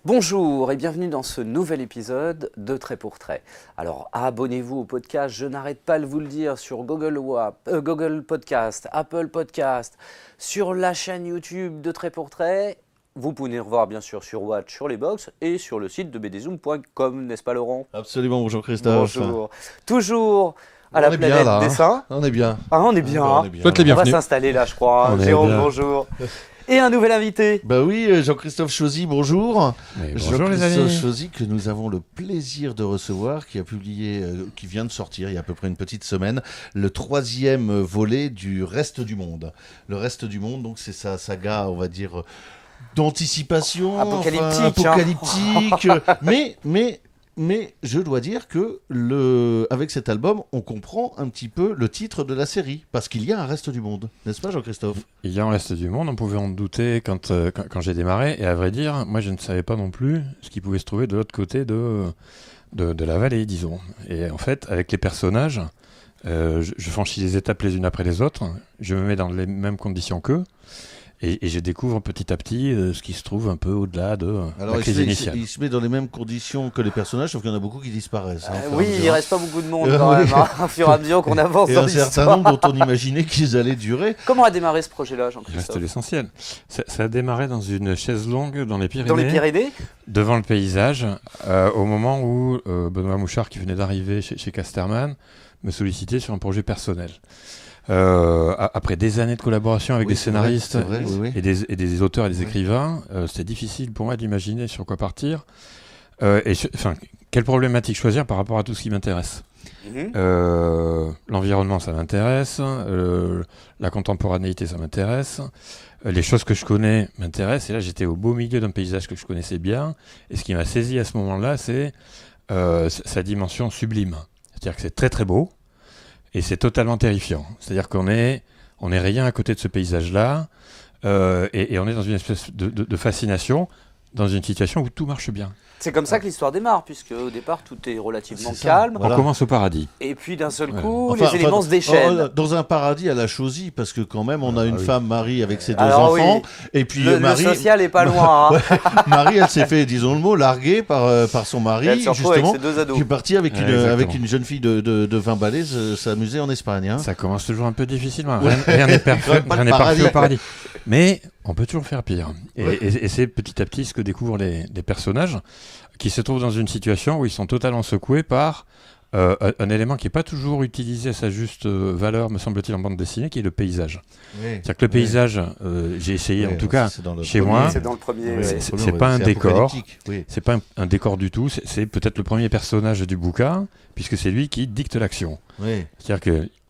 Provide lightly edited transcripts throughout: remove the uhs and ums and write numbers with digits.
Bonjour et bienvenue dans ce nouvel épisode de Trait pour Trait. Alors abonnez-vous au podcast, je n'arrête pas de vous le dire, sur Google Podcast, Apple Podcast, sur la chaîne YouTube de Trait pour Trait. Vous pouvez nous revoir bien sûr sur Watch, sur les box et sur le site de bdzoom.com, n'est-ce pas Laurent ? Absolument, bonjour Christophe. Bonjour. Toujours à la planète là, dessin. On est bien. Ah, on est bien. On est bien. Souhaite les On va bienvenus. s'installer là je crois. On est Jérôme, bien. bonjour. Et un nouvel invité. Bah oui, Jean-Christophe Chauzy, bonjour. Bonjour les Jean-Christophe amis. Chauzy que nous avons le plaisir de recevoir, qui a publié, qui vient de sortir il y a à peu près une petite semaine, le 3e volet du Reste du Monde. Le Reste du Monde, donc c'est sa saga, on va dire, d'anticipation, apocalyptique. Mais je dois dire que avec cet album, on comprend un petit peu le titre de la série, parce qu'il y a un Reste du Monde, n'est-ce pas Jean-Christophe ? Il y a un reste du monde, on pouvait en douter quand j'ai démarré, et à vrai dire, moi je ne savais pas non plus ce qui pouvait se trouver de l'autre côté de la vallée, disons. Et en fait, avec les personnages, je franchis les étapes les unes après les autres, je me mets dans les mêmes conditions qu'eux, et je découvre petit à petit ce qui se trouve un peu au-delà de Alors, la crise initiale. il se met dans les mêmes conditions que les personnages, sauf qu'il y en a beaucoup qui disparaissent. Oui, il reste pas beaucoup de monde quand même, au fur et à mesure qu'on avance Et dans un certain l'histoire. nombre dont on imaginait qu'ils allaient durer. Comment a démarré ce projet-là, Il reste Jean-Christophe ? l'essentiel. Ça a démarré dans une chaise longue dans les Pyrénées. Dans les Pyrénées ? Devant le paysage, au moment où Benoît Mouchard, qui venait d'arriver chez Casterman, me sollicitait sur un projet personnel. Après des années de collaboration avec Oui, des c'est vrai, scénaristes c'est vrai, oui. et des auteurs et des Oui. écrivains, c'était difficile pour moi d'imaginer sur quoi partir. Quelle problématique choisir par rapport à tout ce qui m'intéresse. L'environnement, ça m'intéresse. La contemporanéité, ça m'intéresse. Les choses que je connais m'intéressent. Et là, j'étais au beau milieu d'un paysage que je connaissais bien. Et ce qui m'a saisi à ce moment-là, c'est sa dimension sublime. C'est-à-dire que c'est très très beau et c'est totalement terrifiant. C'est-à-dire qu'on est rien à côté de ce paysage-là et on est dans une espèce de fascination dans une situation où tout marche bien. C'est comme ça que l'histoire démarre, puisque au départ tout est relativement C'est ça, calme, voilà. On commence au paradis. et puis d'un seul Ouais. coup les éléments se déchaînent. Dans un paradis à la Chauzy, parce que quand même, on a une oui. femme, Marie, avec ses 2 Alors enfants. oui, Et puis le Marie, social est pas loin. Hein. Marie, elle s'est fait, disons le mot, larguer par son mari, Elle se retrouve avec justement, ses 2 ados. qui est parti avec Exactement. avec une jeune fille de 20 balais s'amuser en Espagne. Hein. Ça commence toujours un peu difficilement. Rien n'est parfait, Pas rien de n'est parfait paradis. au paradis. Mais on peut toujours faire pire. Et, Ouais. et c'est petit à petit ce que découvrent les personnages qui se trouvent dans une situation où ils sont totalement secoués par un élément qui n'est pas toujours utilisé à sa juste valeur, me semble-t-il, en bande dessinée, qui est le paysage. Oui. C'est-à-dire que le paysage, j'ai essayé en tout cas, c'est dans le chez premier. moi, C'est dans le premier. Ouais, c'est premier, pas un c'est décor. apocalyptique, oui. c'est pas un décor du tout, c'est peut-être le premier personnage du bouquin, puisque c'est lui qui dicte l'action. Oui. C'est-à-dire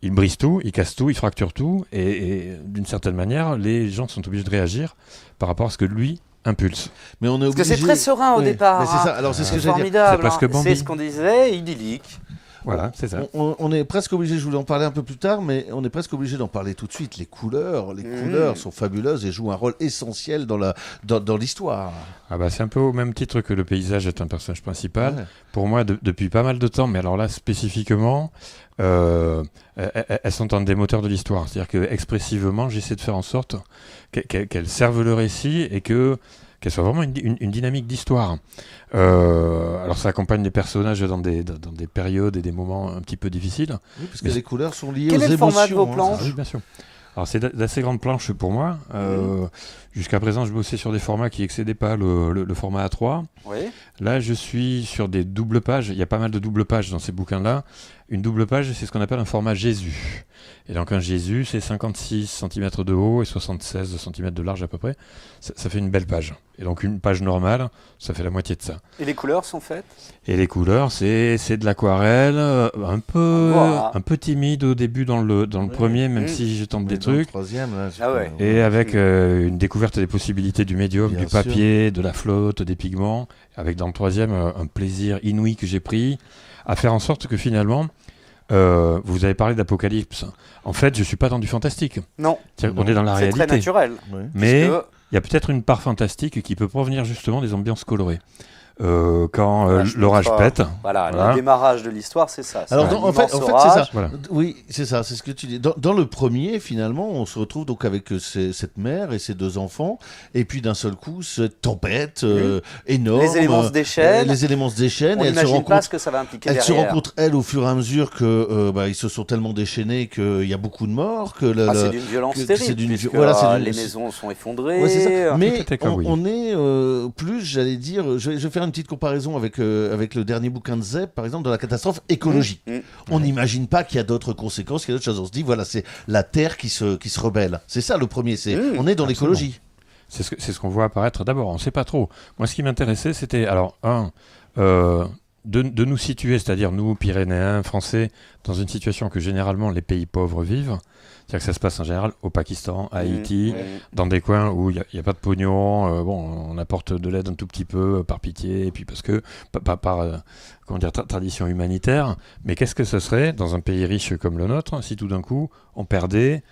qu'il brise tout, il casse tout, il fracture tout, et d'une certaine manière, les gens sont obligés de réagir par rapport à ce que lui impulse. Mais on est Parce que obligé. c'est très serein au Oui. départ. Mais c'est ça. hein. Alors c'est ce C'est que j'allais dire. formidable. C'est parce que hein. Bambi- C'est ce qu'on disait, idyllique. Voilà, c'est ça. On est presque obligé, je voulais en parler un peu plus tard, mais on est presque obligé d'en parler tout de suite. Les couleurs sont fabuleuses et jouent un rôle essentiel dans l'histoire. Ah bah, c'est un peu au même titre que le paysage est un personnage principal. Ouais. Pour moi, depuis pas mal de temps, mais alors là spécifiquement, elles sont un des moteurs de l'histoire. C'est-à-dire que expressivement, j'essaie de faire en sorte qu'elles servent le récit et qu'elle soit vraiment une dynamique d'histoire. Alors ça accompagne les personnages dans des périodes et des moments un petit peu difficiles. Oui, parce que Mais les couleurs sont liées Quel aux est le émotions. format de vos hein. planches ? Ah oui, bien sûr. Alors c'est d'assez grandes planches pour moi. Jusqu'à présent, je bossais sur des formats qui excédaient pas le format A3. Oui. Là, je suis sur des doubles pages. Il y a pas mal de doubles pages dans ces bouquins-là. Une double page, c'est ce qu'on appelle un format Jésus. Et donc un Jésus, c'est 56 cm de haut et 76 cm de large à peu près. Ça fait une belle page. Et donc une page normale, ça fait la moitié de ça. Et les couleurs sont faites ? Et les couleurs, c'est de l'aquarelle, un peu timide au début dans le premier, même si je tente Mais des dans le trucs. troisième, là, Ah ouais. Et avec une découverte des possibilités du médium, Bien du papier, de la flotte, des pigments, avec dans le troisième un plaisir inouï que j'ai pris à faire en sorte que finalement Vous avez parlé d'Apocalypse. En fait, je suis pas dans du fantastique. Non. On est dans la C'est réalité. très naturel. Ouais. Mais Puisque- il y a peut-être une part fantastique qui peut provenir justement des ambiances colorées. Quand L'orage l'orage pète. pète. Voilà, Voilà. le démarrage de l'histoire, c'est ça. C'est Alors, un en fait, immense c'est orage. ça. Voilà. Oui, c'est ça, c'est ce que tu dis. Dans le premier, finalement, on se retrouve donc avec cette mère et ses 2 enfants, et puis d'un seul coup, cette tempête énorme. Les éléments se déchaînent. Les éléments se déchaînent. On et elle se n'imagine rend pas compte, ce que ça va impliquer elle se derrière. rencontre, elle, au fur et à mesure que ils se sont tellement déchaînés qu'il y a beaucoup de morts, que C'est d'une violence que terrible. c'est d'une puisque, voilà, c'est d'une- les maisons sont effondrées. Ouais, c'est ça. Mais Tout à fait, oui. on est plus, j'allais dire, je vais faire une petite comparaison avec le dernier bouquin de Zeb, par exemple, de la catastrophe écologique. Mmh. On n'imagine pas qu'il y a d'autres conséquences, qu'il y a d'autres choses. On se dit, voilà, c'est la Terre qui se rebelle. C'est ça le premier. On est dans l'écologie. C'est ce qu'on voit apparaître d'abord. On ne sait pas trop. Moi, ce qui m'intéressait, c'était, de nous situer, c'est-à-dire nous, Pyrénéens, Français, dans une situation que généralement les pays pauvres vivent. C'est-à-dire que ça se passe en général au Pakistan, à Haïti, dans des coins où il n'y a pas de pognon. On apporte de l'aide un tout petit peu par pitié, et puis parce que, tradition humanitaire. Mais qu'est-ce que ce serait dans un pays riche comme le nôtre si tout d'un coup on perdait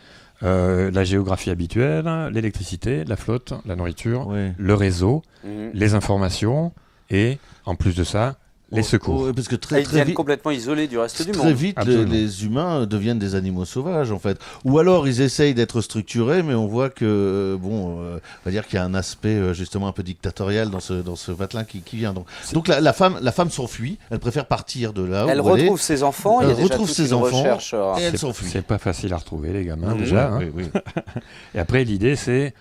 la géographie habituelle, l'électricité, la flotte, la nourriture, Ouais. le réseau, Mmh. les informations et, en plus de ça, les secours. Parce que Ils très deviennent vite, complètement isolés du reste du très monde. vite Absolument. les humains deviennent des animaux sauvages, en fait. Ou alors, ils essayent d'être structurés, mais on voit que, on va dire qu'il y a un aspect justement un peu dictatorial dans ce patelin qui vient. Donc la femme s'enfuit, elle préfère partir de là Elle où elle est. retrouve ses enfants. Il y a Elle déjà retrouve toute ses une enfants, recherche. et elle s'enfuit. C'est pas facile à retrouver, les gamins, Oui, déjà. hein. oui. Et après, l'idée, c'est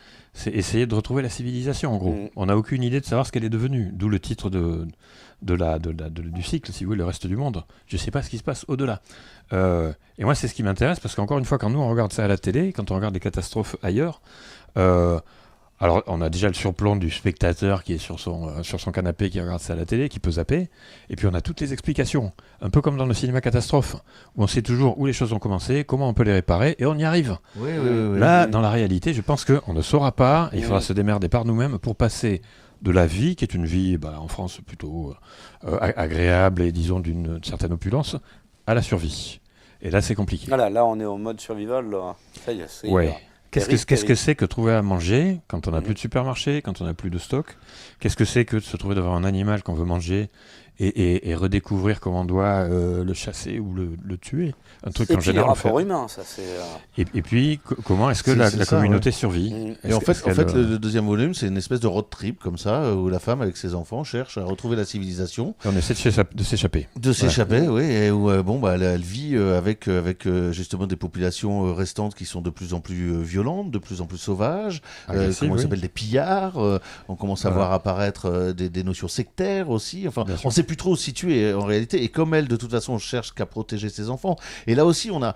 essayer de retrouver la civilisation, en gros. Mm. On n'a aucune idée de savoir ce qu'elle est devenue. D'où le titre du cycle, si vous voulez, le reste du monde. Je ne sais pas ce qui se passe au-delà. Et moi, c'est ce qui m'intéresse, parce qu'encore une fois, quand nous, on regarde ça à la télé, quand on regarde les catastrophes ailleurs, alors, on a déjà le surplomb du spectateur qui est sur son canapé, qui regarde ça à la télé, qui peut zapper. Et puis, on a toutes les explications. Un peu comme dans le cinéma catastrophe, où on sait toujours où les choses ont commencé, comment on peut les réparer, et on y arrive. Oui. Là, dans la réalité, je pense qu'on ne saura pas. Il faudra se démerder par nous-mêmes pour passer de la vie, qui est une vie, en France, plutôt agréable et, disons, d'une certaine opulence, à la survie. Et là, c'est compliqué. Voilà, là, on est au mode survival. Là. Ça y est, c'est Ouais. Qu'est-ce que terrible. c'est que trouver à manger quand on n'a plus de supermarché, quand on n'a plus de stock? Qu'est-ce que c'est que de se trouver devant un animal qu'on veut manger et redécouvrir comment on doit le chasser ou le tuer? Un truc Et en puis, le général. rapport humain, ça, c'est... Et puis, comment est-ce que C'est la ça, communauté survit? Mm. Et en fait, qu'elle, le deuxième volume, c'est une espèce de road trip comme ça, où la femme, avec ses enfants, cherche à retrouver la civilisation, on essaie de s'échapper. de s'échapper, oui, et où elle vit avec justement des populations restantes qui sont de plus en plus violentes, de plus en plus sauvages, Agressives, comment oui. ça s'appelle, des pillards. On commence à Voilà. voir apparaître des notions sectaires aussi. Enfin, Bien sûr. on ne sait plus trop où se situer en réalité. Et comme elle, de toute façon, cherche qu'à protéger ses enfants. Et là aussi, on a,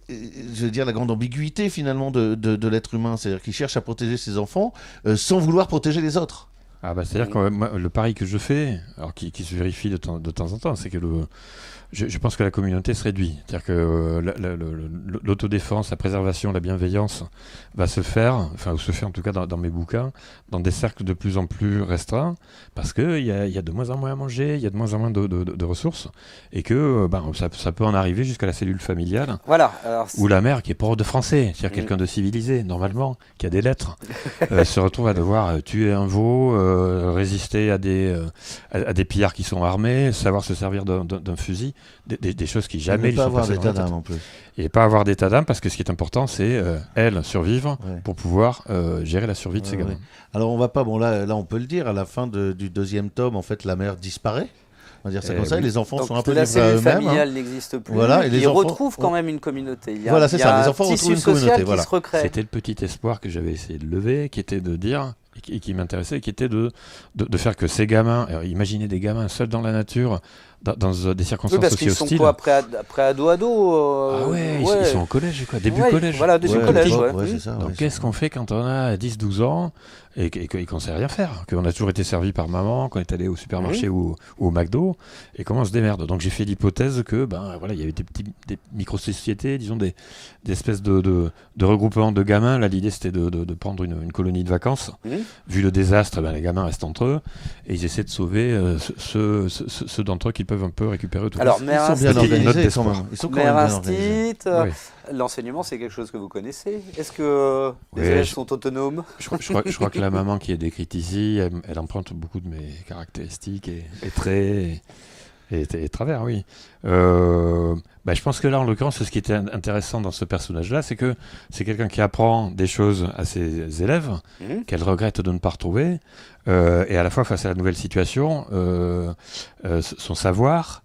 je veux dire, la grande ambiguïté finalement de l'être humain, c'est-à-dire qu'il cherche à protéger ses enfants sans vouloir protéger les autres. C'est-à-dire que moi, le pari que je fais, alors qui se vérifie de temps en temps, c'est que je pense que la communauté se réduit. C'est-à-dire que l'autodéfense, la préservation, la bienveillance va se faire, ou se fait en tout cas dans mes bouquins, dans des cercles de plus en plus restreints, parce qu'il y a de moins en moins à manger, il y a de moins en moins de ressources, et que ça peut en arriver jusqu'à la cellule familiale, Voilà. Alors, où la mère, qui est prof de français, c'est-à-dire quelqu'un de civilisé, normalement, qui a des lettres, se retrouve à devoir tuer un veau, résister à des pillards qui sont armés, savoir se servir d'un fusil, des choses qui jamais ne lui pas sont avoir passées d'état dans la tête. d'âme en plus. Et pas avoir d'état d'âme, parce que ce qui est important, c'est elle survivre Ouais. pour pouvoir gérer la survie de ses Ouais, gamins. ouais. Alors on va pas, là on peut le dire, à la fin du deuxième tome, en fait, la mère disparaît. On va dire ça comme ça. Oui. Et les enfants donc, sont un peu la livrés à cellule eux-mêmes. familiale n'existe plus. Voilà, et les Ils enfants- retrouvent quand même une communauté. Il y a, Voilà, c'est il y ça, a les un enfants tissu retrouvent une social communauté, qui voilà. se recrée. C'était le petit espoir que j'avais essayé de lever, qui était de dire, et qui m'intéressait, qui était de faire que ces gamins, alors imaginez des gamins seuls dans la nature, dans des Oui, circonstances parce aussi qu'ils sont hostiles. quoi, ado Ah ouais, ils sont au collège, quoi, début Ouais, collège. Voilà, début collège. ouais, Ouais. c'est ça. Donc ouais, qu'est-ce qu'on fait quand on a 10-12 ans et qu'on ne sait rien faire, qu'on a toujours été servi par maman, qu'on est allé au supermarché ou au McDo, et comment on se démerde. Donc j'ai fait l'hypothèse que il y avait des micro-sociétés, disons des espèces de regroupements de gamins. Là, l'idée c'était de prendre une colonie de vacances. Vu le désastre, les gamins restent entre eux et ils essaient de sauver ceux d'entre eux qui peuvent un peu récupérer tout Alors, ça. Mère Ils sont bien Petite note organisés d'espoir. quand même. Ils sont quand Mère même bien organisés. Instit, Oui. l'enseignement, c'est quelque chose que vous connaissez. Est-ce que les Oui, élèves je- sont autonomes? Je crois que la maman qui est décrite ici, elle emprunte beaucoup de mes caractéristiques et traits et travers, oui. Je pense que là, en l'occurrence, ce qui était intéressant dans ce personnage-là, c'est que c'est quelqu'un qui apprend des choses à ses élèves qu'elle regrette de ne pas retrouver, et à la fois face à la nouvelle situation, son savoir,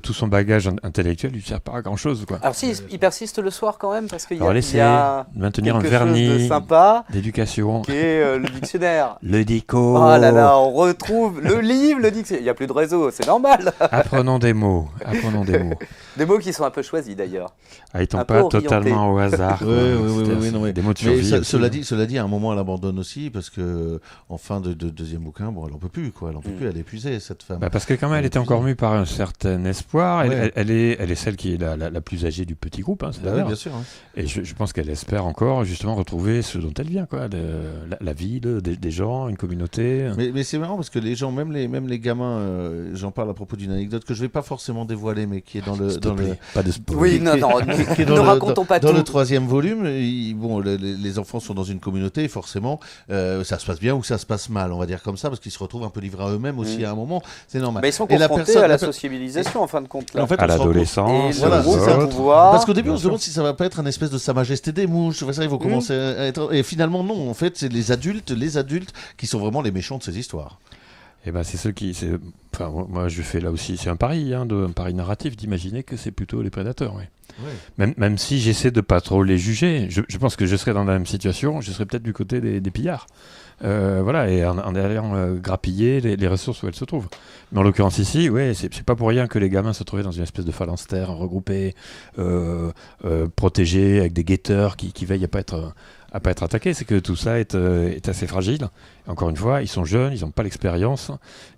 tout son bagage intellectuel lui sert pas à grand-chose, quoi. Alors si, il persiste le soir quand même, parce qu'il y Alors a, il laissez y a maintenir un quelque chose de vernis sympa, d'éducation. qui est le dictionnaire. Le dico. Oh là là, on retrouve le livre, le dictionnaire. Il n'y a plus de réseau, c'est normal. Apprenons des mots. Apprenons des mots. Des mots qui sont un peu choisis d'ailleurs. Ah, ils tombent Un peu pas orienté. totalement au hasard. Oui, quoi. oui, C'est-à-dire, non, mais, des mots de mais survie. aussi. cela dit, à un moment, elle abandonne aussi parce que en fin de deuxième bouquin, bon, elle en peut plus, quoi. Elle en peut plus, elle est épuisée, cette femme. Parce que quand même, elle était encore mue par un certain espoir. Elle est celle qui est la plus âgée du petit groupe, hein, c'est la Oui, mère. bien sûr. Hein. Et je pense qu'elle espère encore justement retrouver ce dont elle vient, quoi, la ville, des gens, une communauté. Mais c'est marrant parce que les gens, même les gamins, j'en parle à propos d'une anecdote que je vais pas forcément dévoiler, mais qui est dans le S'il te plaît, pas de spoil. Oui, non, qui est ne racontons pas dans tout. le troisième volume. Les enfants sont dans une communauté, et forcément, ça se passe bien ou ça se passe mal, on va dire comme ça, parce qu'ils se retrouvent un peu livrés à eux-mêmes aussi à un moment. C'est normal. Mais ils sont Et la confrontés personne- à la la per- sociabilisation en fin de compte. Là. En fait, À on se rend compte- l'adolescence, Et Voilà, le groupe c'est ça. de pouvoir. Parce qu'au début, bien on se sûr. demande si ça va pas être un espèce de Sa Majesté des mouches. Ça, ils vont commencer à être. Et finalement, non. En fait, c'est les adultes qui sont vraiment les méchants de ces histoires. Et c'est ceux qui. Enfin, moi, je fais là aussi, c'est un pari, un pari narratif d'imaginer que c'est plutôt les prédateurs, oui. Même si j'essaie de pas trop les juger, je pense que je serais dans la même situation, je serais peut-être du côté des pillards. Et en allant grappiller les ressources où elles se trouvent. Mais en l'occurrence ici, c'est pas pour rien que les gamins se trouvaient dans une espèce de phalanstère regroupés, protégés, avec des guetteurs qui veillent à pas être attaqués. C'est que tout ça est assez fragile. Et encore une fois, ils sont jeunes, ils n'ont pas l'expérience.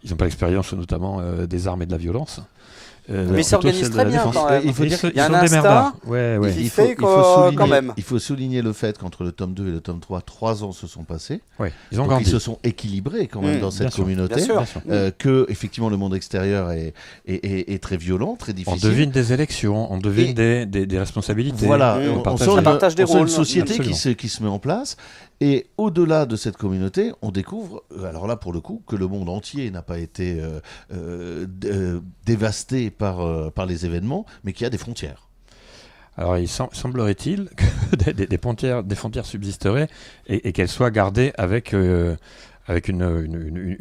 Ils n'ont pas l'expérience notamment des armes et de la violence. Mais ils s'organisent très bien quand même. Il faut dire Il y a un sont instinct. démerdards. Ouais. Il fait quand même. Il faut souligner le fait qu'entre le tome 2 et le tome 3, 3 ans se sont passés. Ouais, ils ont Donc grandi. ils se sont équilibrés quand même dans cette bien sûr, communauté. bien sûr. Bien sûr. Que effectivement le monde extérieur est très violent, très On difficile. devine des élections, on devine des responsabilités. Voilà, Mmh. on partage sent Un partage des rôles. une société Absolument. qui se met en place. Et au-delà de cette communauté, on découvre, alors là pour le coup, que le monde entier n'a pas été dévasté par les événements, mais qu'il y a des frontières. Alors il semblerait-il que des frontières subsisteraient et qu'elles soient gardées avec une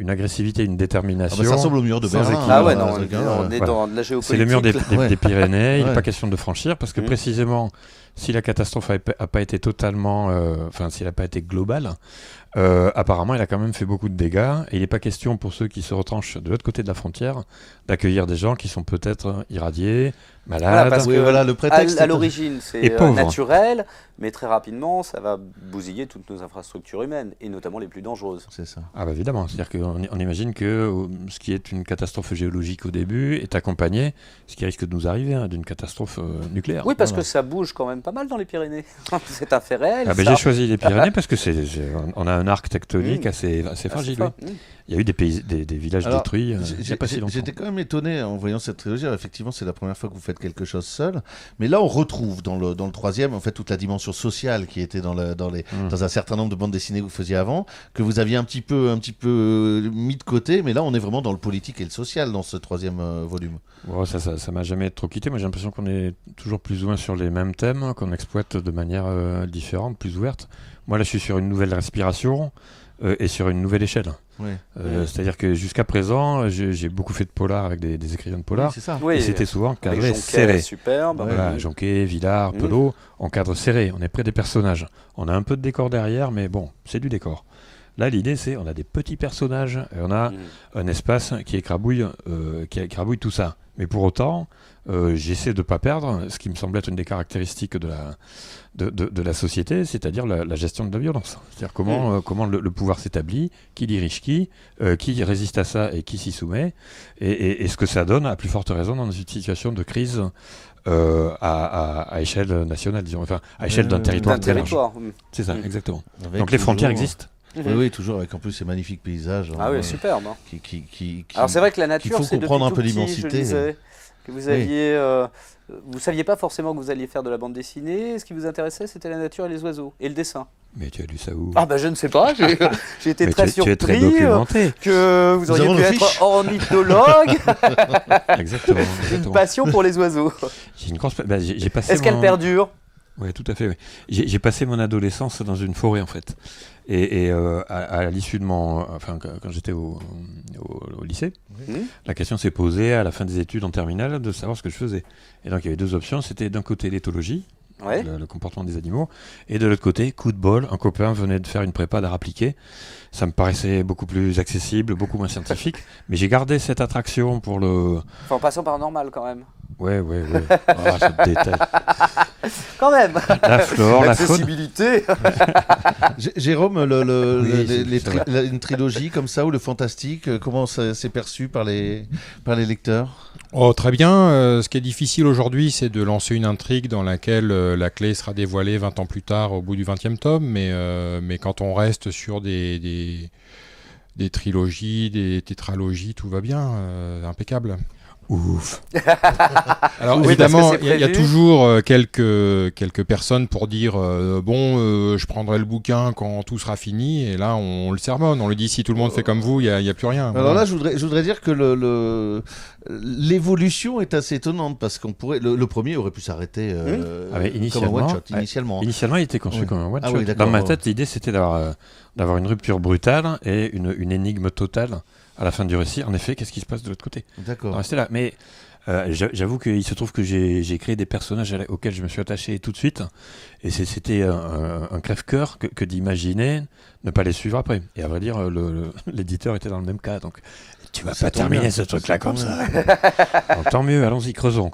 agressivité, une détermination. Ça ressemble au mur de sans Berlin. équivoque. Ah ouais, hein, non, ce gars, on est voilà. dans de la géopolitique. C'est le mur des Ouais. Pyrénées, il n'est Ouais. pas question de franchir parce que précisément, si la catastrophe n'a pas été totalement, si elle n'a pas été globale, apparemment elle a quand même fait beaucoup de dégâts et il n'est pas question pour ceux qui se retranchent de l'autre côté de la frontière d'accueillir des gens qui sont peut-être irradiés, malades. Voilà, parce Oui, que voilà, le prétexte à est- l'origine, c'est Et pauvre. naturel, mais très rapidement, ça va bousiller toutes nos infrastructures humaines, et notamment les plus dangereuses. C'est ça. Ah bah évidemment, c'est-à-dire qu'on imagine que ce qui est une catastrophe géologique au début est accompagné, ce qui risque de nous arriver, d'une catastrophe nucléaire. Oui, parce Voilà. que ça bouge quand même pas mal dans les Pyrénées. C'est un fait réel. Ah ben, ça. j'ai choisi les Pyrénées parce que on a un arc tectonique assez fragile. fort. Oui. Il y a eu des villages Alors, détruits il n'y a pas si longtemps. J'étais quand même étonné en voyant cette trilogie. Alors, effectivement, c'est la première fois que vous faites quelque chose seul. Mais là, on retrouve dans le troisième, en fait, toute la dimension sociale qui était dans un certain nombre de bandes dessinées que vous faisiez avant, que vous aviez un petit peu mis de côté. Mais là, on est vraiment dans le politique et le social dans ce troisième volume. Bon, ça m'a jamais trop quitté. Moi, j'ai l'impression qu'on est toujours plus ou moins sur les mêmes thèmes, qu'on exploite de manière différente, plus ouverte. Moi, là, je suis sur une nouvelle respiration et sur une nouvelle échelle. Oui. C'est-à-dire que jusqu'à présent, j'ai beaucoup fait de polar avec des écrivains de polar. Oui, c'est ça. Oui, Et c'était souvent avec cadré Jonquet, serré. superbe. Voilà, Jonquet, Villard, Pelot, en cadre serré. On est près des personnages. On a un peu de décor derrière, mais bon, c'est du décor. Là, l'idée, c'est on a des petits personnages et on a un espace qui écrabouille tout ça. Mais pour autant, j'essaie de ne pas perdre ce qui me semble être une des caractéristiques de la société, c'est-à-dire la gestion de la violence. C'est-à-dire comment le pouvoir s'établit, qui dirige qui résiste à ça et qui s'y soumet, et ce que ça donne, à plus forte raison, dans une situation de crise à échelle nationale, disons, enfin, à échelle d'un territoire D'un très large. territoire. C'est ça, exactement. Avec Donc les frontières toujours- existent. Oui, oui, toujours avec en plus ces magnifiques paysages. Ah oui, superbe. Hein. Qui Alors c'est vrai que la nature, faut c'est depuis comprendre un tout peu petit, je l'immensité. disais, que vous aviez, vous saviez pas forcément que vous alliez faire de la bande dessinée. Ce qui vous intéressait, c'était la nature et les oiseaux et le dessin. Mais tu as lu ça où? Ah bah je ne sais pas. J'ai été Mais très tu surpris es très documenté. que vous auriez avons pu nos être fiches. ornithologue. Exactement. Une exactement. passion pour les oiseaux. J'ai une grosse. J'ai passé. Est-ce qu'elle perdure? Oui, tout à fait. Oui. J'ai passé mon adolescence dans une forêt en fait. Et à l'issue de quand j'étais au lycée, la question s'est posée à la fin des études en terminale de savoir ce que je faisais. Et donc il y avait deux options. C'était d'un côté l'éthologie, Ouais. le comportement des animaux, et de l'autre côté, coup de bol, un copain venait de faire une prépa d'art appliqué. Ça me paraissait beaucoup plus accessible, beaucoup moins scientifique, mais j'ai gardé cette attraction pour le. Enfin, en passant par normal quand même. Ouais. Ah, ce détail. Quand même. La flore, la faune. L'accessibilité. Jérôme, Oui, c'est vrai. une trilogie comme ça ou le fantastique, comment ça s'est perçu par les lecteurs? Oh, très bien. Ce qui est difficile aujourd'hui, c'est de lancer une intrigue dans laquelle la clé sera dévoilée 20 ans plus tard au bout du 20e tome. Mais quand on reste sur des trilogies, des tétralogies, tout va bien. Impeccable. Ouf. Alors Oui, évidemment, parce que c'est il y a prévu. toujours quelques personnes pour dire je prendrai le bouquin quand tout sera fini. Et là, on le sermonne. On le dit, si tout le monde fait comme vous, il y a plus rien. Alors là, je voudrais dire que l'évolution est assez étonnante parce qu'on pourrait le premier aurait pu s'arrêter Ah, mais comme un one shot ouais. Initialement. Initialement, il était conçu Oui. comme un one Ah shot. oui, d'accord, Dans ma ouais. tête, l'idée c'était d'avoir une rupture brutale et une énigme totale à la fin du récit. En effet, qu'est-ce qui se passe de l'autre côté? D'accord. Restez là. Mais j'avoue qu'il se trouve que j'ai créé des personnages auxquels je me suis attaché tout de suite. Et c'était un crève-cœur que d'imaginer ne pas les suivre après. Et à vrai dire, l'éditeur était dans le même cas. Donc, tu vas Ça pas tombe terminer bien, ce ça truc-là tombe comme bien. ça. Alors, tant mieux, allons-y, creusons.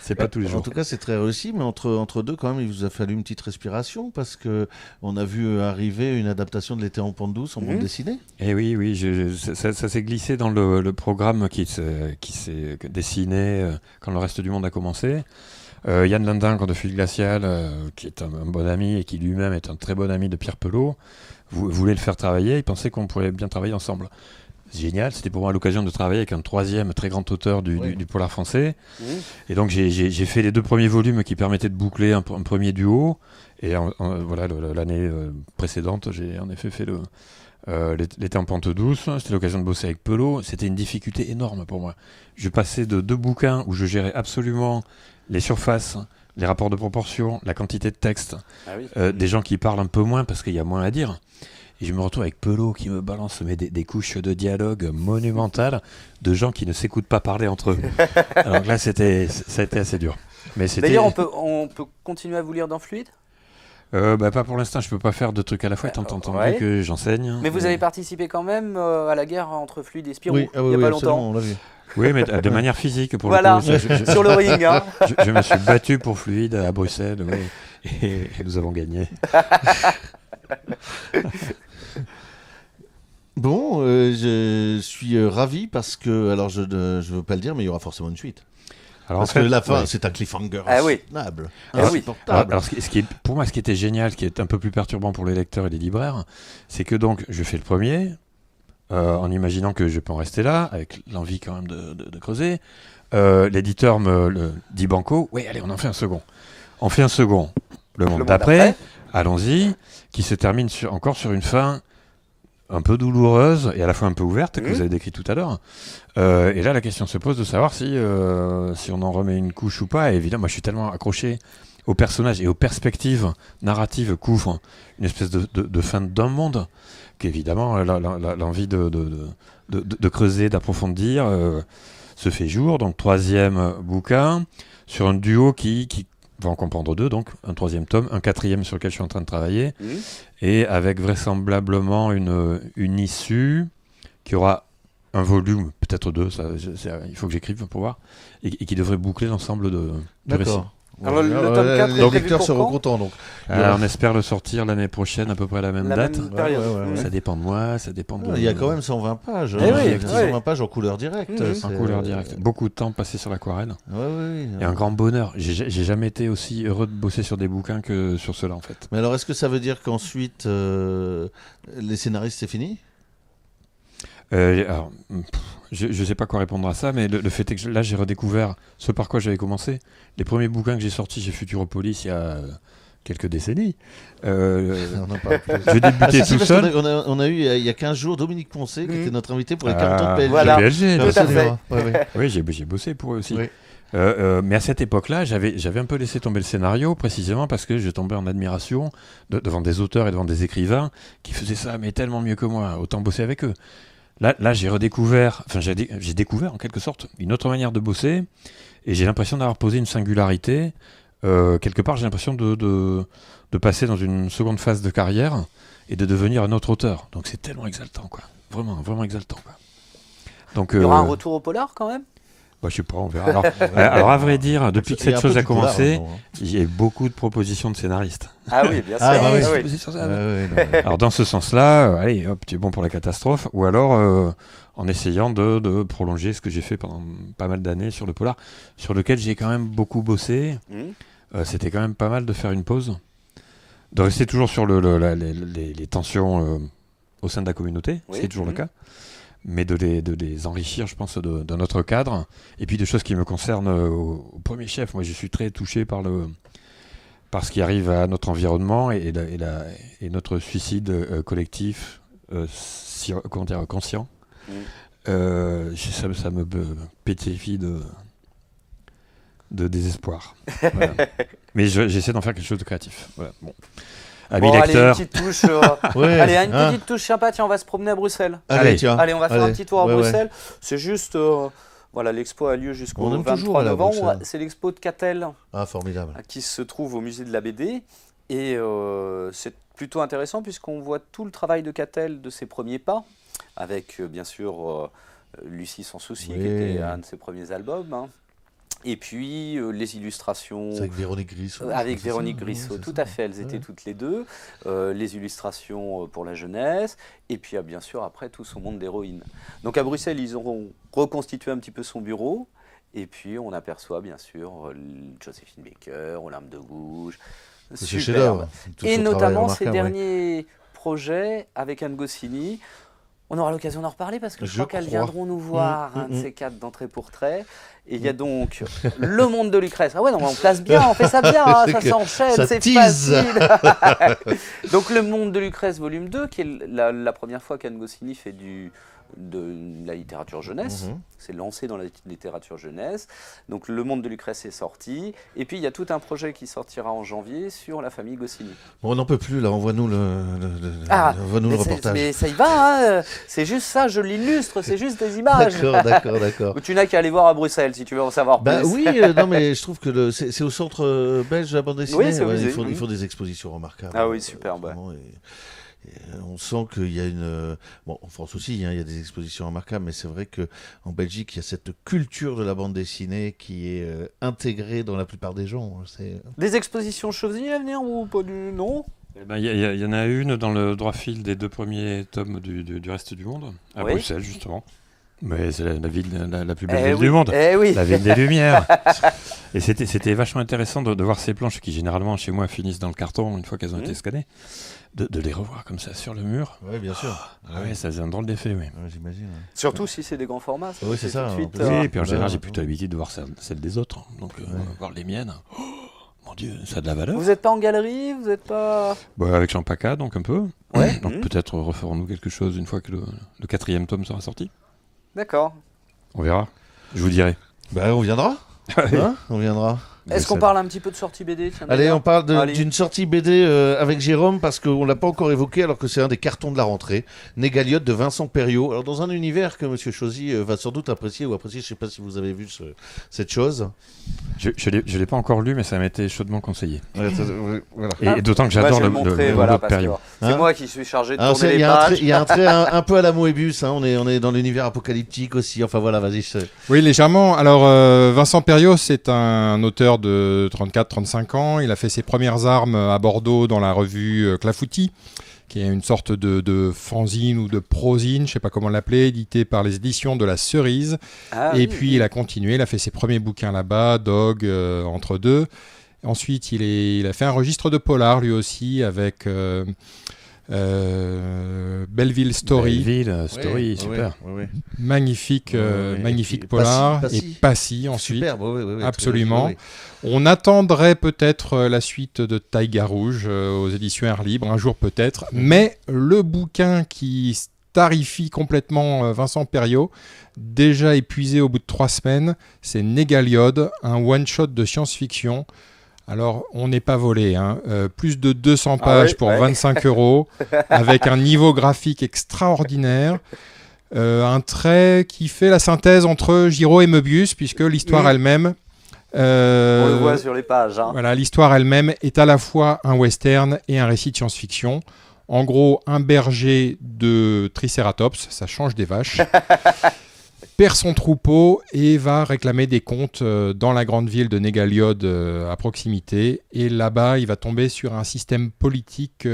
C'est pas tous les En jours. tout cas, c'est très réussi, mais entre deux, quand même, il vous a fallu une petite respiration parce que on a vu arriver une adaptation de L'été en pente douce en bande dessinée. Et oui, ça s'est glissé dans le programme qui s'est dessiné quand le reste du monde a commencé. Yann Landin, de Fuite Glaciale, qui est un bon ami et qui lui-même est un très bon ami de Pierre Pelot, voulait le faire travailler. Il pensait qu'on pourrait bien travailler ensemble. C'est génial, c'était pour moi l'occasion de travailler avec un troisième très grand auteur du polar français. Et donc j'ai fait les 2 premiers volumes qui permettaient de boucler un premier duo. Et voilà, l'année précédente, j'ai en effet fait L'été en pente douce. C'était l'occasion de bosser avec Pelot. C'était une difficulté énorme pour moi. Je passais de 2 bouquins où je gérais absolument les surfaces, les rapports de proportion, la quantité de texte, des gens qui parlent un peu moins parce qu'il y a moins à dire. Et je me retrouve avec Pelot qui me balance des couches de dialogue monumentales de gens qui ne s'écoutent pas parler entre eux. Alors là, ça a été assez dur. Mais D'ailleurs, on peut continuer à vous lire dans Fluide? Pas pour l'instant, je peux pas faire 2 trucs à la fois, étant entendu que j'enseigne. Mais vous avez participé quand même à la guerre entre Fluide et Spirou, Oui, il n'y a pas longtemps. absolument, on l'a vu. Oui, mais de manière physique pour Voilà, le coup. sur le ring. Hein. Je me suis battu pour Fluide à Bruxelles, et nous avons gagné. Bon, je suis ravi parce que, alors je ne veux pas le dire, mais il y aura forcément une suite. Alors, Parce en fait, que la fin, ouais. c'est un cliffhanger Ah oui. insupportable. Ah oui. Insupportable. Alors, pour moi, ce qui était génial, ce qui est un peu plus perturbant pour les lecteurs et les libraires, c'est que donc, je fais le premier, en imaginant que je peux en rester là, avec l'envie quand même de creuser. L'éditeur me dit banco, oui, allez, on en fait un second. On fait un second. Le monde d'après, allons-y, qui se termine encore sur une fin un peu douloureuse et à la fois un peu ouverte, que vous avez décrit tout à l'heure. Et là, la question se pose de savoir si on en remet une couche ou pas. Et évidemment, moi, je suis tellement accroché aux personnages et aux perspectives narratives qu'ouvre une espèce de fin d'un monde qu'évidemment, l'envie de creuser, d'approfondir se fait jour. Donc, 3e bouquin sur un duo qui va en comprendre 2, donc un 3e tome, un 4e sur lequel je suis en train de travailler, et avec vraisemblablement une issue qui aura un volume, peut-être 2, il faut que j'écrive pour voir, et qui devrait boucler l'ensemble du récit. Alors, le tome 4 est les prévu lecteurs pour seront quand contents donc. On espère le sortir l'année prochaine, à peu près à la même La date. même période. Ouais. Ça dépend de moi, ça dépend de... Il y a quand même 120 pages. Eh oui, Il y a 120 oui. pages en couleur directe. Mhm. c'est- En couleur directe. Beaucoup de temps passé sur l'aquarelle. Ouais. Et un grand bonheur. J'ai jamais été aussi heureux de bosser sur des bouquins que sur ceux-là, en fait. Mais alors, est-ce que ça veut dire qu'ensuite, les scénaristes, c'est fini? Alors, je ne sais pas quoi répondre à ça, mais le fait est que là, j'ai redécouvert ce par quoi j'avais commencé. Les premiers bouquins que j'ai sortis chez Futuropolis il y a quelques décennies. On en parle plus. J'ai débuté Ah, si, tout parce seul. on a eu il y a 15 jours Dominik Poncé, qui était notre invité pour les 40 ans de Ah, PLG. Voilà. PLG, Tout à fait. Ouais. Oui, j'ai bossé pour eux aussi. Oui. Mais à cette époque-là, j'avais un peu laissé tomber le scénario, précisément parce que je tombais en admiration devant des auteurs et devant des écrivains qui faisaient ça, mais tellement mieux que moi, autant bosser avec eux. Là j'ai redécouvert, j'ai découvert en quelque sorte une autre manière de bosser, et j'ai l'impression d'avoir posé une singularité. Quelque part, j'ai l'impression de passer dans une seconde phase de carrière et de devenir un autre auteur. Donc c'est tellement exaltant, quoi. Vraiment, vraiment exaltant, quoi. Donc, Il y aura un retour au polar quand même. bah, je sais pas, on verra. Alors à vrai dire, depuis que Il y a cette un peu chose a du polar, commencé, maintenant, hein. il y a beaucoup de propositions de scénaristes. Ah oui, bien sûr. Ah, bah oui. Ah oui. Posez sur ça. Ouais, non. Alors dans ce sens-là, allez, hop, tu es bon pour la catastrophe, ou alors en essayant de prolonger ce que j'ai fait pendant pas mal d'années sur le polar, sur lequel j'ai quand même beaucoup bossé. C'était quand même pas mal de faire une pause, de rester toujours sur les tensions au sein de la communauté, Oui. ce qui est toujours le cas, mais de les enrichir, je pense, de notre cadre, et puis de choses qui me concernent au premier chef. Moi, je suis très touché par ce qui arrive à notre environnement et notre suicide collectif, comment dire, conscient. Ça me pétrifie de désespoir. Voilà. Mais j'essaie d'en faire quelque chose de créatif. Voilà. Bon. Amis Bon, allez, une lecteurs, petite touche. Ouais, Allez, une hein. petite touche sympa. Tiens, on va se promener à Bruxelles. Allez, tiens. Allez, on va faire un Allez. petit tour à Ouais, ouais. Bruxelles. C'est juste, voilà, l'expo a lieu jusqu'au On aime toujours 23 aller à novembre. Bruxelles. C'est l'expo de Catel Ah, formidable. qui se trouve au musée de la BD. Et c'est plutôt intéressant puisqu'on voit tout le travail de Catel de ses premiers pas, avec bien sûr Lucie sans souci, Oui. qui était un de ses premiers albums. Hein. Et puis les illustrations. C'est avec Véronique Grissot. Avec c'est Véronique ça, Grissot, c'est tout ça. à fait, elles étaient Ouais. toutes les deux. Les illustrations pour la jeunesse, et puis bien sûr après tout son monde d'héroïne. Donc à Bruxelles, ils auront reconstitué un petit peu son bureau, et puis on aperçoit bien sûr Joséphine Baker, Olympe de Gouges, C'est superbe. chef-d'œuvre. Tout Et ce travail notamment ces remarquable, ouais. derniers projets avec Anne Goscinny. On aura l'occasion d'en reparler parce que je crois qu'elles viendront nous voir, un de ces quatre d'entrée pour trait. Et il y a donc Le Monde de Lucrèce. Ah ouais, non, on place bien, on fait ça bien, hein, C'est ça que s'enchaîne, ça c'est tease. facile. Donc Le Monde de Lucrèce, volume 2, qui est la première fois qu'Anne Goscinny fait de la littérature jeunesse. C'est lancé dans la littérature jeunesse. Donc Le Monde de Lucrèce est sorti. Et puis il y a tout un projet qui sortira en janvier sur la famille Goscinny. Bon, on n'en peut plus, là. Envoie-nous envoie-nous le reportage. Mais ça y va, hein. C'est juste ça, je l'illustre, c'est juste des images. D'accord. Tu n'as qu'à aller voir à Bruxelles si tu veux en savoir Bah plus. oui, non mais je trouve que c'est au centre belge de la bande dessinée. Oui, c'est au musée. Ils font des expositions remarquables. Ah oui, superbe, vraiment, et on sent qu'il y a une... Bon, en France aussi, hein, il y a des expositions remarquables, mais c'est vrai qu'en Belgique, il y a cette culture de la bande dessinée qui est intégrée dans la plupart des gens. Des expositions Chevigny à venir ou pas du... Non. il y en a une dans le droit fil des 2 premiers tomes du reste du monde, à Oui. Bruxelles justement. Mais c'est la ville la plus belle Eh ville oui, du monde. Eh oui. La ville des Lumières. Et c'était vachement intéressant de voir ces planches qui généralement chez moi finissent dans le carton une fois qu'elles ont été scannées, de les revoir comme ça sur le mur. Oui, bien sûr. Ah ouais, ça faisait un drôle d'effet, oui. Ouais, j'imagine. Ouais. Surtout si c'est des grands formats. Ça Oui, fait c'est ça, tout de en suite, plus. Oui, et puis en général, ouais. j'ai plutôt l'habitude de voir celles des autres. Donc, voir les miennes. Oh, mon Dieu, ça a de la valeur. Vous n'êtes pas en galerie, vous n'êtes pas... Bah, avec Champaca, donc un peu. Ouais. Donc peut-être referons-nous quelque chose une fois que le 4e tome sera sorti. D'accord. On verra. Je vous dirai. Bah, on viendra. Hein, on viendra. Est-ce qu'on parle un petit peu de sortie BD tiens, Allez, déjà on parle Allez. d'une sortie BD avec Jérôme parce qu'on ne l'a pas encore évoqué alors que c'est un des cartons de la rentrée. Négaliot de Vincent Perriot. Alors dans un univers que Monsieur Chauzy va sans doute apprécier ou apprécier, je ne sais pas si vous avez vu cette chose. Je ne l'ai pas encore lu, mais ça m'a été chaudement conseillé. Voilà. Et d'autant que Moi, j'adore je vais le montrer, boulot voilà, de parce que Perriot. c'est Hein moi qui suis chargé de Alors, tourner il les y a pages. il y a un trait un peu à la Moebius, hein. On est dans l'univers apocalyptique aussi. Enfin voilà, vas-y. Oui, légèrement. Alors, Vincent Perriot, c'est un auteur auteur de 34-35 ans. Il a fait ses premières armes à Bordeaux dans la revue Clafoutis, qui est une sorte de fanzine ou de prosine, je ne sais pas comment l'appeler, édité par les éditions de la Cerise. Puis il a continué, il a fait ses premiers bouquins là-bas, Dog, Entre deux. Ensuite, il a fait un registre de polar lui aussi avec Belleville Story. Belleville Story, super. Oui. Magnifique Et polar. Passy. Et Passy ensuite. Superbe, oui, absolument. oui. On attendrait peut-être la suite de Taïga Rouge aux éditions Air Libre, un jour peut-être. Mais le bouquin qui starifie complètement Vincent Perriot, déjà épuisé au bout de 3 semaines, c'est Négaliode, un one-shot de science-fiction. Alors, on n'est pas volé, hein. Plus de 200 pages pour 25 €, avec un niveau graphique extraordinaire, un trait qui fait la synthèse entre Giraud et Möbius, puisque l'histoire elle-même... On le voit sur les pages. Hein. Voilà, l'histoire elle-même est à la fois un western et un récit de science-fiction. En gros, un berger de Triceratops, ça change des vaches, perd son troupeau et va réclamer des comptes dans la grande ville de Négaliode à proximité. Et là-bas, il va tomber sur un système politique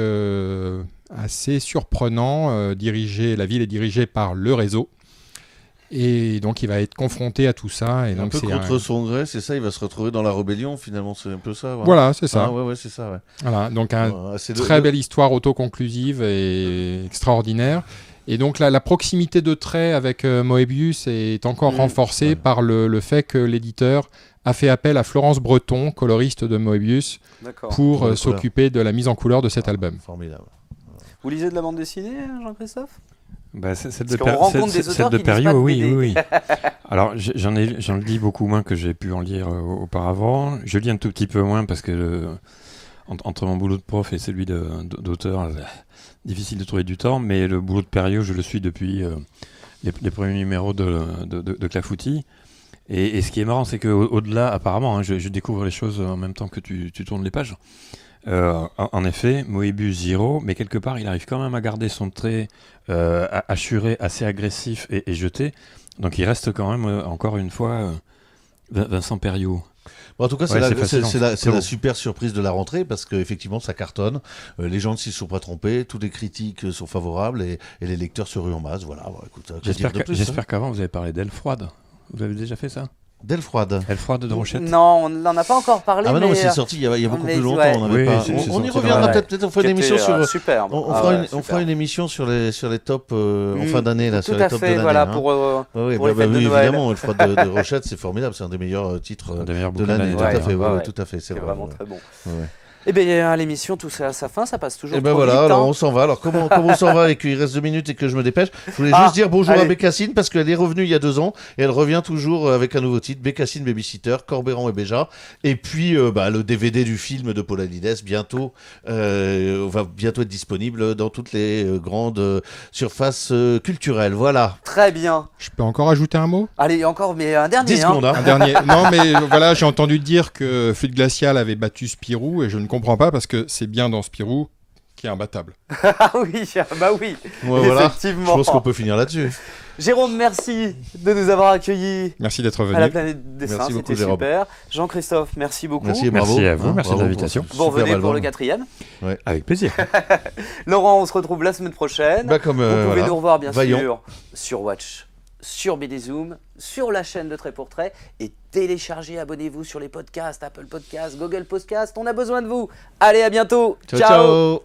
assez surprenant. La ville est dirigée par le réseau. Et donc, il va être confronté à tout ça. Et un donc, peu contre son gré, c'est ça, il va se retrouver dans la rébellion, finalement, c'est un peu ça. Ouais. Voilà, c'est ça. Ouais, c'est ça, ouais. Voilà, donc très belle histoire autoconclusive et extraordinaire. Et donc la proximité de trait avec Moebius est encore renforcée par le fait que l'éditeur a fait appel à Florence Breton, coloriste de Moebius, pour s'occuper de la mise en couleur de cet album. Formidable. Vous lisez de la bande dessinée, Jean-Christophe ? Celle de Perriot, oui. Alors, j'en lis beaucoup moins que j'ai pu en lire auparavant. Je lis un tout petit peu moins parce que entre mon boulot de prof et celui d'auteur, difficile de trouver du temps, mais le boulot de Perriot, je le suis depuis les premiers numéros de Clafoutis. Et ce qui est marrant, c'est qu'au-delà, apparemment, hein, je découvre les choses en même temps que tu tournes les pages. En effet, Moebius Giraud, mais quelque part, il arrive quand même à garder son trait assuré, assez agressif et jeté. Donc il reste quand même, encore une fois, Vincent Perriot. Bon, en tout cas, c'est la super surprise de la rentrée parce qu'effectivement, ça cartonne. Les gens ne s'y sont pas trompés. Toutes les critiques sont favorables et les lecteurs se ruent en masse. Voilà. Bon, écoute, j'espère qu'avant, vous avez parlé d'Aile Froide. Vous avez déjà fait ça ? D'Aile Froide. Aile Froide de Rochette. Non, on n'en a pas encore parlé. Ah, mais c'est sorti il y a beaucoup plus longtemps. On y reviendra peut-être. On fera une émission sur. Superbe. On fera une émission sur les tops en fin d'année. Sur les tops de l'année. Voilà, pour les fêtes de Noël. Évidemment, Aile Froide de Rochette, c'est formidable. C'est un des meilleurs titres de l'année. Tout à fait. C'est vraiment très bon. Eh bien, l'émission, tout ça à sa fin, ça passe toujours trop voilà, vite. Alors on s'en va. Alors, comment on s'en va et qu'il reste 2 minutes et que je me dépêche, je voulais juste dire bonjour à Bécassine parce qu'elle est revenue il y a 2 ans et elle revient toujours avec un nouveau titre, Bécassine Babysitter, Corbéran et Béja. Et puis, le DVD du film de Paul Hallyday, bientôt, va bientôt être disponible dans toutes les grandes surfaces culturelles. Voilà. Très bien. Je peux encore ajouter un mot ? Allez, encore, mais un dernier. 10 secondes, hein. Un dernier. Non, mais voilà, j'ai entendu dire que Fluide Glacial avait battu Spirou et je ne comprends pas parce que c'est bien dans Spirou qui est imbattable. Ah oui, bah oui. Ouais, voilà. Effectivement. Je pense qu'on peut finir là-dessus. Jérôme, merci de nous avoir accueillis. Merci d'être venu. À la Planète Dessin, merci beaucoup, c'était Jérôme. Super. Jean-Christophe, merci beaucoup. Merci et bravo. Merci à vous, merci de bravo l'invitation. Vous revenez pour le 4e. Ouais. Avec plaisir. Laurent, on se retrouve la semaine prochaine. Vous pouvez nous revoir bien Vaillant. sûr sur Watch, sur BD Zoom, sur la chaîne de Trait pour Trait et téléchargez, abonnez-vous sur les podcasts, Apple Podcasts, Google Podcasts, on a besoin de vous. Allez, à bientôt. Ciao.